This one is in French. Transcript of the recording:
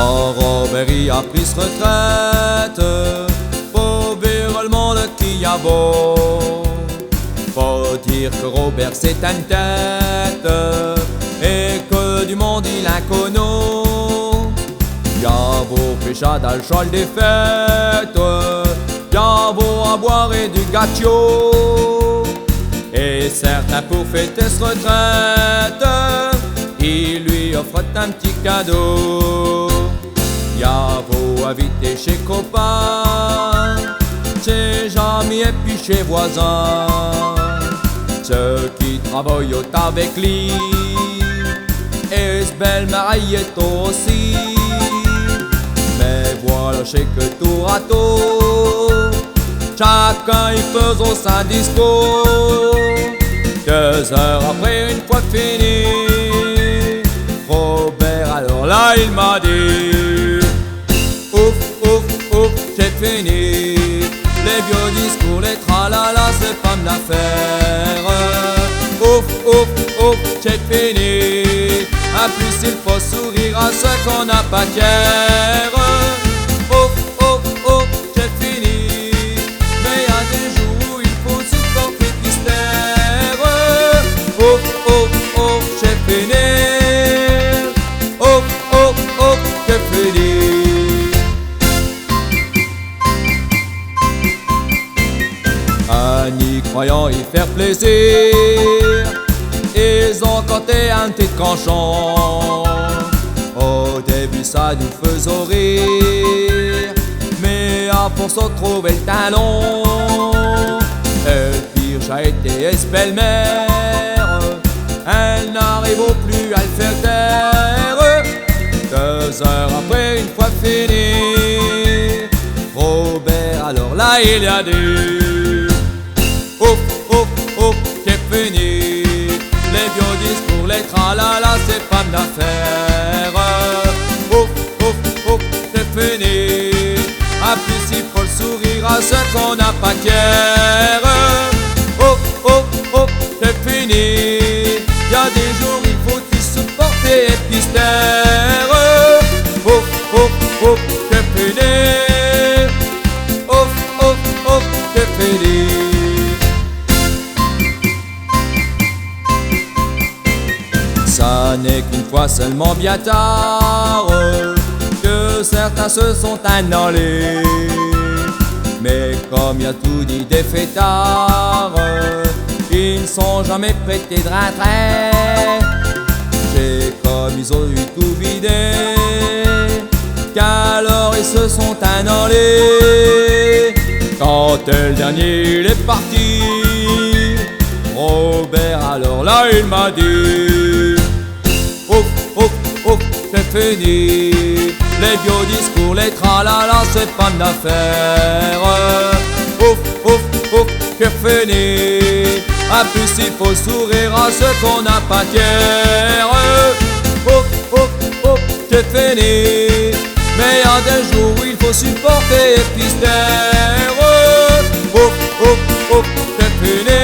Quand Robert y a pris sa retraite, faut dire le monde qui a beau. Faut dire que Robert c'est une tête et que du monde il a connu. Y'a beau pécha dans le châle des fêtes, y'a beau à boire et du gâteau. Et certains pour fêter sa retraite, il lui offre un petit cadeau. Y'a beau inviter chez copains, chez amis et puis chez voisins, ceux qui travaillent avec lui, et ce belle mariette aussi. Mais voilà, c'est que tour à tour, chacun y faisait sa disco. 2 heures après, une fois fini, Robert alors là il m'a dit: ouf, ouf, ouf, c'est fini. Les vieux discours, les tralala, c'est pas une affaire. Ouf, ouf, ouf, c'est fini. En plus il faut sourire à ceux qu'on n'a pas qu'hier. Ouf, ouf, ouf, c'est fini. Mais y a des jours où il faut supporter mystère. Ouf, ouf, ouf, c'est fini. Ouf, ouf, ouf, c'est fini. En y croyant y faire plaisir, ils ont compté un petit tranchant. Au début ça nous faisait rire, mais à force on trouvait le talon. Et le pire j'ai été belle-mère, elle n'arrive plus à le faire taire. 2 heures après, une fois fini, Robert alors là il a dit: ouf, ouf, ouf, c'est fini. Les vieux discours, les tralala, c'est pas une affaire. Ouf, ouf, ouf, c'est fini. En plus il faut le sourire à ceux qu'on n'a pas qu'hier. Ouf, ouf, ouf, c'est fini. Y'a des jours il faut y supporter et puis se taire. Ouf, ouf, ouf, c'est fini. Ouf, ouf, ouf, c'est fini. Ça n'est qu'une fois seulement bien tard que certains se sont annulés. Mais comme y a tout dit des fêtards, ils ne sont jamais prêtés de retrait. C'est comme ils ont eu tout vidé, qu'alors ils se sont annulés. Quand le dernier il est parti, Robert alors là il m'a dit: ouf, ouf, ouf, c'est fini. Les vieux discours, les tralala, c'est pas une affaire. Ouf, ouf, ouf, c'est fini. En plus il faut sourire à ceux qu'on n'a pas qu'hier. Ouf, ouf, ouf, c'est fini. Mais y a des jours où il faut supporter et puis se taire. Ouf, ouf, ouf, c'est fini.